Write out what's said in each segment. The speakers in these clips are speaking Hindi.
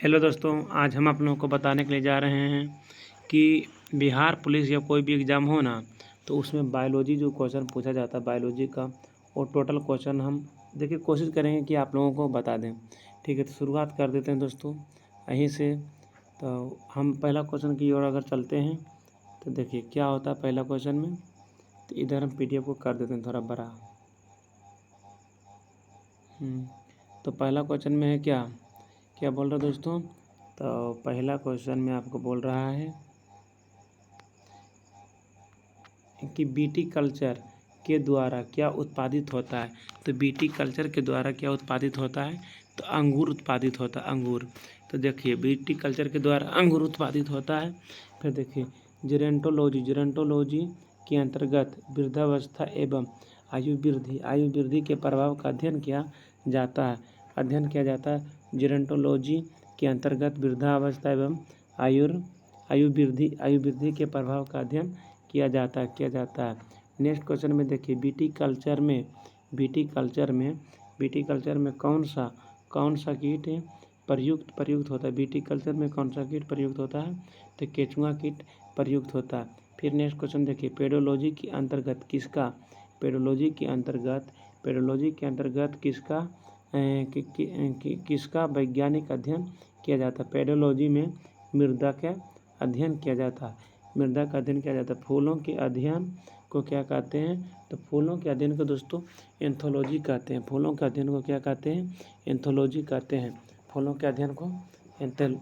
हेलो दोस्तों, आज हम आप लोगों को बताने के लिए जा रहे हैं कि बिहार पुलिस या कोई भी एग्ज़ाम हो ना, तो उसमें बायोलॉजी जो क्वेश्चन पूछा जाता है बायोलॉजी का, वो टोटल क्वेश्चन हम देखिए कोशिश करेंगे कि आप लोगों को बता दें। ठीक है, तो शुरुआत कर देते हैं दोस्तों यहीं से। तो हम पहला क्वेश्चन की ओर अगर चलते हैं तो देखिए क्या होता है पहला क्वेश्चन में। तो इधर हम PDF को कर देते हैं थोड़ा बड़ा। तो पहला क्वेश्चन में है क्या क्या बोल रहा है दोस्तों। तो पहला क्वेश्चन में आपको बोल रहा है कि बीटी कल्चर के द्वारा क्या उत्पादित होता है। तो बीटी कल्चर के द्वारा क्या उत्पादित होता है, तो अंगूर उत्पादित होता है, अंगूर। तो देखिए बीटी कल्चर के द्वारा अंगूर उत्पादित होता है। फिर देखिए जेरेंटोलॉजी के अंतर्गत वृद्धावस्था एवं आयु वृद्धि के प्रभाव का अध्ययन किया जाता है। जेरेंटोलॉजी के अंतर्गत वृद्धावस्था एवं आयु वृद्धि के प्रभाव का अध्ययन किया जाता है। नेक्स्ट क्वेश्चन में देखिए बीटी कल्चर में कौन सा कीट प्रयुक्त होता है। बीटी कल्चर में कौन सा कीट प्रयुक्त होता है, तो केचुआ कीट प्रयुक्त होता है। फिर नेक्स्ट क्वेश्चन देखिए पेडोलॉजी के अंतर्गत किसका वैज्ञानिक अध्ययन किया जाता है। पेडोलॉजी में मृदा का अध्ययन किया जाता है। फूलों के अध्ययन को क्या कहते हैं, तो फूलों के अध्ययन को दोस्तों एंथोलॉजी कहते हैं। फूलों के अध्ययन को क्या कहते हैं, एंथोलॉजी कहते हैं। फूलों के अध्ययन को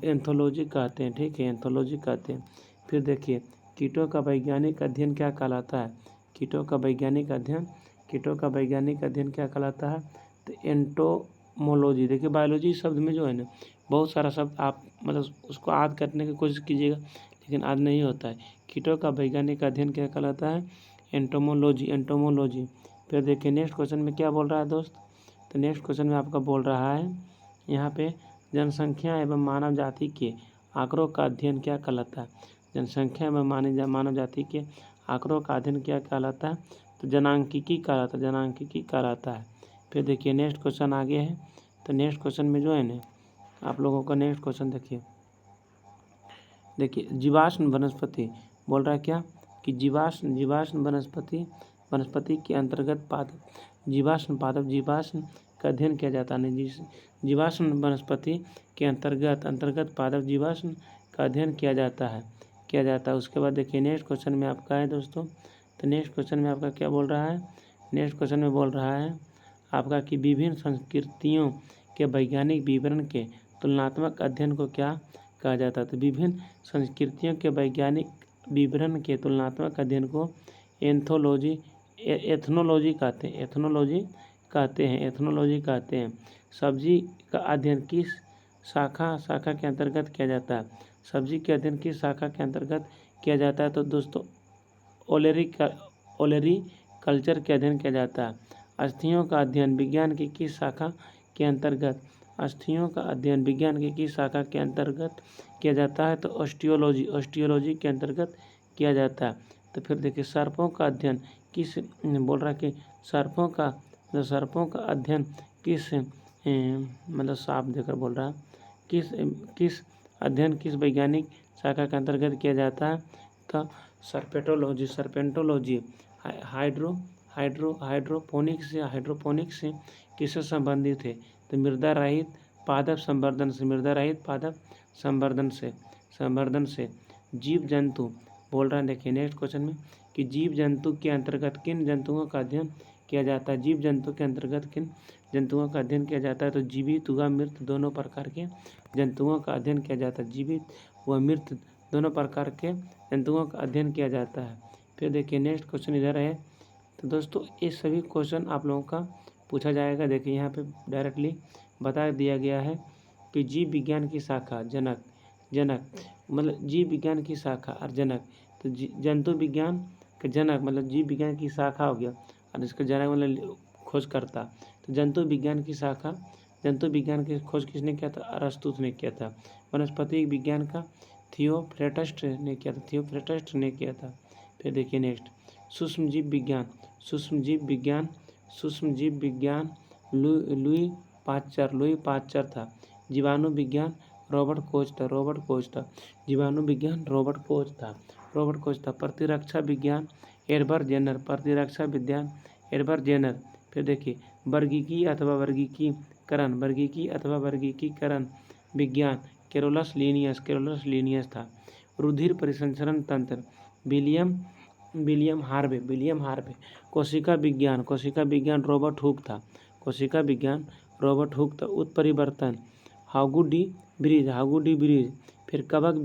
एंथोलॉजी कहते हैं। ठीक है, एंथोलॉजी कहते हैं। फिर देखिए कीटों का वैज्ञानिक अध्ययन क्या कहलाता है। कीटों का वैज्ञानिक अध्ययन क्या कहलाता है, तो एंटोमोलॉजी। देखिए बायोलॉजी शब्द में जो है ना बहुत सारा शब्द आप मतलब उसको याद करने की कोशिश कीजिएगा, लेकिन आज नहीं होता है। कीटों का वैज्ञानिक अध्ययन क्या कहलाता है, एंटोमोलॉजी। फिर देखिए नेक्स्ट क्वेश्चन में क्या बोल रहा है दोस्त। तो नेक्स्ट क्वेश्चन में आपका बोल रहा है यहाँ पे जनसंख्या एवं मानव जाति के आंकड़ों का अध्ययन क्या कहलाता है। जनसंख्या एवं मानव जाति के आंकड़ों का अध्ययन क्या कहलाता है, तो जनांकिकी कहलाता है। फिर देखिए नेक्स्ट क्वेश्चन आगे है। तो नेक्स्ट क्वेश्चन में जो है ना आप लोगों का नेक्स्ट क्वेश्चन देखिए जीवाश्म वनस्पति बोल रहा है क्या कि जीवाश्म वनस्पति के अंतर्गत जीवाश्म का अध्ययन किया जाता है। जीवाश्म वनस्पति के अंतर्गत पादप जीवाश्म का अध्ययन किया जाता है। उसके बाद देखिए नेक्स्ट क्वेश्चन में आपका है दोस्तों। तो नेक्स्ट क्वेश्चन में आपका क्या बोल रहा है, नेक्स्ट क्वेश्चन में बोल रहा है आपका कि विभिन्न संस्कृतियों के वैज्ञानिक विवरण के तुलनात्मक अध्ययन को क्या कहा जाता है। तो विभिन्न संस्कृतियों के वैज्ञानिक विवरण के तुलनात्मक अध्ययन को एथनोलॉजी कहते हैं। सब्जी का अध्ययन किस शाखा के अंतर्गत किया जाता है। सब्जी के अध्ययन किस शाखा के अंतर्गत किया जाता है, तो दोस्तों ओलेरी कल्चर के अध्ययन किया जाता है। अस्थियों का अध्ययन विज्ञान की किस शाखा के अंतर्गत किया जाता है, तो ऑस्टियोलॉजी के अंतर्गत किया जाता है। तो फिर देखिए सर्पों का अध्ययन किस बोल रहा है कि सर्पों का अध्ययन किस मतलब सांप देकर बोल रहा है किस वैज्ञानिक शाखा के अंतर्गत किया जाता है, तो सर्पेंटोलॉजी। हाइड्रोपोनिक्स से किससे संबंधित है, तो मृदा रहित पादप संवर्धन से। जीव जंतु बोल रहा है देखिए नेक्स्ट क्वेश्चन में कि जीव जंतु के अंतर्गत किन जंतुओं का अध्ययन किया जाता है। जीव जंतु के अंतर्गत किन जंतुओं का अध्ययन किया जाता है, तो जीवित व मृत दोनों प्रकार के जंतुओं का अध्ययन किया जाता है। जीवित व मृत दोनों प्रकार के जंतुओं का अध्ययन किया जाता है। फिर देखिए नेक्स्ट क्वेश्चन इधर है। तो दोस्तों ये सभी क्वेश्चन आप लोगों का पूछा जाएगा। देखिए यहाँ पे डायरेक्टली बता दिया गया है कि जीव विज्ञान की शाखा जनक मतलब जीव विज्ञान की शाखा और जनक। तो जंतु विज्ञान के जनक मतलब जीव विज्ञान की शाखा हो गया, और इसका जनक मतलब खोजकर्ता। तो जंतु विज्ञान की खोज किसने किया था, अरस्तु ने किया था। वनस्पति विज्ञान का थियोफ्रेस्टस ने किया था। फिर देखिए नेक्स्ट सूक्ष्म जीव विज्ञान लुई पाश्चर था। जीवाणु विज्ञान रॉबर्ट कोच था। जीवाणु विज्ञान रॉबर्ट कोच था। प्रतिरक्षा विज्ञान एडवर्ड जेनर। फिर देखिए वर्गीकी अथवा वर्गीकीकरण विज्ञान कैरोलस लीनियस था। रुधिर परिसंचरण तंत्र विलियम हार्वे। कोशिका विज्ञान रॉबर्ट हुक था। उत्परिवर्तन हाउगू डी ब्रिज। फिर कवक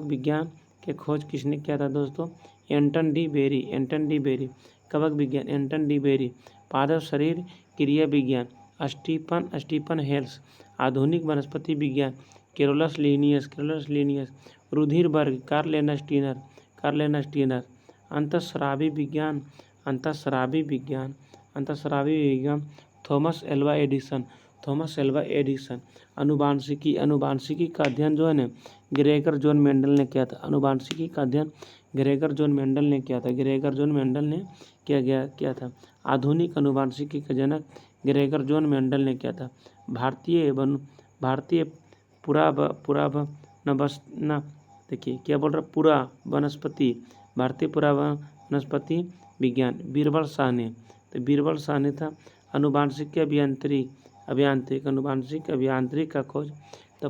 विज्ञान के खोज किसने किया था दोस्तों? एंटन डी बेरी। कवक विज्ञान एंटन डी बेरी। पादप शरीर क्रिया विज्ञान स्टीफन हेल्स। आधुनिक वनस्पति विज्ञान कैरोलस लीनियस। रुधिर वर्ग कार्ल स्टीनर। अंतःस्रावी विज्ञान थॉमस एल्वा एडिसन। अनुवांशिकी का अध्ययन जो है ना ग्रेगर जॉन मेंडल ने किया था। अनुवांशिकी का अध्ययन ग्रेगर जॉन मेंडल ने किया था। आधुनिक अनुवांशिकी का जनक ग्रेगर जॉन मेंडल ने किया था। भारतीय भारतीय पुरावनस्पति विज्ञान बीरबल शाह ने था। अनुवांशिक अभियांत्रिक का खोज तो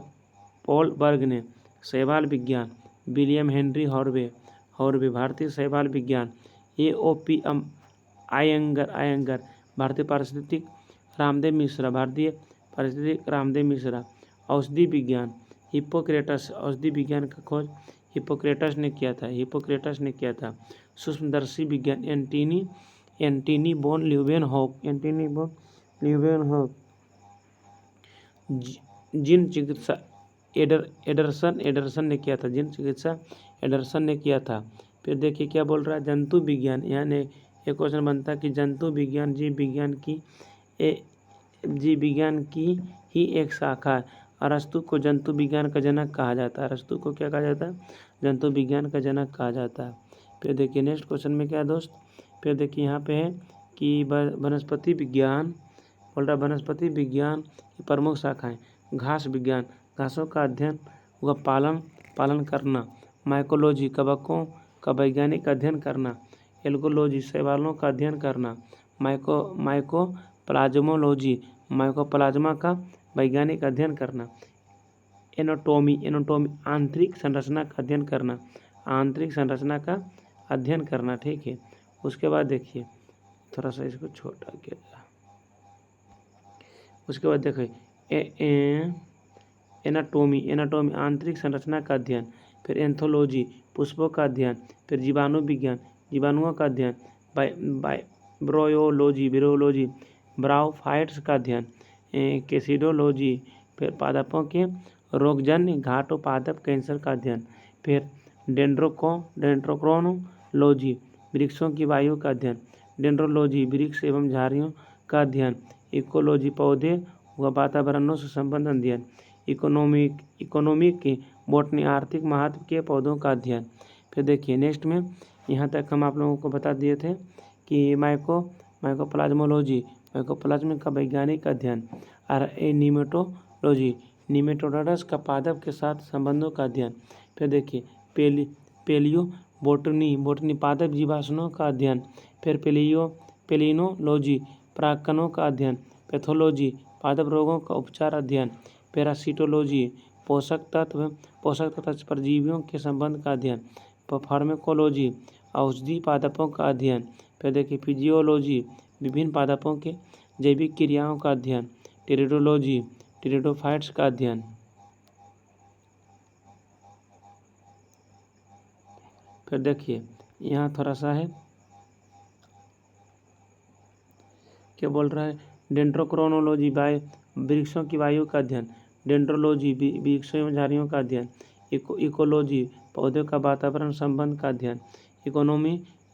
पॉल बर्ग ने। शैवाल विज्ञान विलियम हेनरी हॉर्वे। भारतीय शैवाल विज्ञान AOP आयंगर। भारतीय पारिस्थितिक रामदेव मिश्रा। औषधि विज्ञान हिप्पोक्रेटस। औषधि विज्ञान का खोज हिप्पोक्रेटस ने किया था। सूक्ष्मदर्शी विज्ञान एंटनी बोन ल्यूवेनहॉक। जीन चिकित्सा एडरसन ने किया था। फिर देखिए क्या बोल रहा है, जंतु विज्ञान। यानी एक क्वेश्चन बनता है कि जंतु विज्ञान जीव विज्ञान की ही एक शाखा है। अरस्तु को जंतु विज्ञान का जनक कहा जाता है। अरस्तु को क्या कहा जाता है? जंतु विज्ञान का जनक कहा जाता है। फिर देखिए नेक्स्ट क्वेश्चन में क्या है दोस्त, फिर देखिए यहाँ पे है कि वनस्पति विज्ञान बोल रहा है। वनस्पति विज्ञान की प्रमुख शाखाएं घास विज्ञान, घासों का अध्ययन व पालन करना। माइकोलॉजी, कवकों का वैज्ञानिक अध्ययन करना। एल्गोलॉजी, शैवालों का अध्ययन करना। माइकोप्लाज्मोलॉजी, माइकोप्लाज्मा का वैज्ञानिक अध्ययन करना। एनाटॉमी, आंतरिक संरचना का अध्ययन करना। ठीक है, उसके बाद देखिए थोड़ा सा इसको छोटा किया। उसके बाद देखिए एनाटॉमी आंतरिक संरचना का अध्ययन। फिर एंथोलॉजी, पुष्पों का अध्ययन। फिर जीवाणु विज्ञान, जीवाणुओं का अध्ययन। ब्रायोलॉजी, ब्रायोफाइट्स का अध्ययन। कैसिडोलॉजी, फिर पादपों के रोगजन्य घाटों पादप कैंसर का अध्ययन। फिर डेंड्रोक्रोनोलॉजी, वृक्षों की वायु का अध्ययन। डेंड्रोलॉजी, वृक्ष एवं झाड़ियों का अध्ययन। इकोलॉजी, पौधे व वातावरणों से संबंध अध्ययन। इकोनॉमिक की बॉटनी, आर्थिक महत्व के पौधों का अध्ययन। फिर देखिए नेक्स्ट में यहाँ तक हम आप लोगों को बता दिए थे कि माइकोप्लाज्मोलॉजी, माइकोप्लाज्म का वैज्ञानिक अध्ययन। और निमेटोलॉजी, निमेटोडस का पादप के साथ संबंधों का अध्ययन। फिर देखिए बोटनी, पादप जीवाश्मों का अध्ययन। फिर पेलिनोलॉजी, परागकणों का अध्ययन। पैथोलॉजी, पादप रोगों का उपचार अध्ययन। पैरासिटोलॉजी, पोषक तत्व परजीवियों के संबंध का अध्ययन। फार्माकोलॉजी, औषधि पादपों का अध्ययन। फिर देखिए फिजियोलॉजी, विभिन्न पादपों के जैविक क्रियाओं का अध्ययन। टेरिडोलॉजी, टेरिडोफाइट्स का अध्ययन। फिर देखिए यहाँ थोड़ा सा है, क्या बोल रहा है, डेंड्रोक्रोनोलॉजी, वृक्षों की वायु का अध्ययन। डेंड्रोलॉजी, वृक्षों एवं झाड़ियों का अध्ययन। इकोलॉजी, पौधों का वातावरण संबंध का अध्ययन।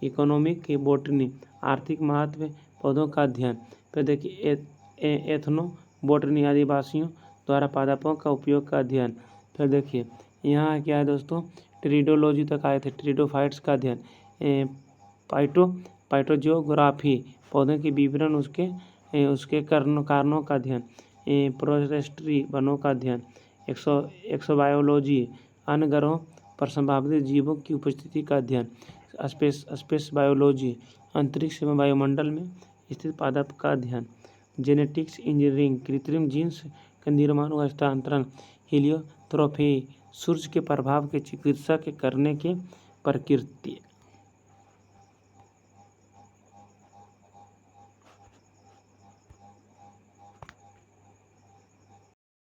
इकोनॉमिक की बॉटनी, आर्थिक महत्व पौधों का अध्ययन। फिर देखिए एथनो बॉटनी, आदिवासियों द्वारा पादपों का उपयोग का अध्ययन। फिर देखिए यहाँ क्या है दोस्तों, टेरिडोलॉजी तक आए थे, टेरिडोफाइट्स का अध्ययन। पाइटोजियोग्राफी, पौधों के विवरण, उसके कारणों का अध्ययन। फॉरेस्ट्री, वनों का अध्ययन। एक्सोबायोलॉजी, अन्य ग्रहों पर संभावित जीवों की उपस्थिति का अध्ययन। स्पेस बायोलॉजी, अंतरिक्ष में वायुमंडल में स्थित पादप का अध्ययन। जेनेटिक्स इंजीनियरिंग, कृत्रिम जीन्स का निर्माण व हस्तांतरण। हेलियोथेरेपी, सूर्य के प्रभाव की चिकित्सा के करने की प्रकृति।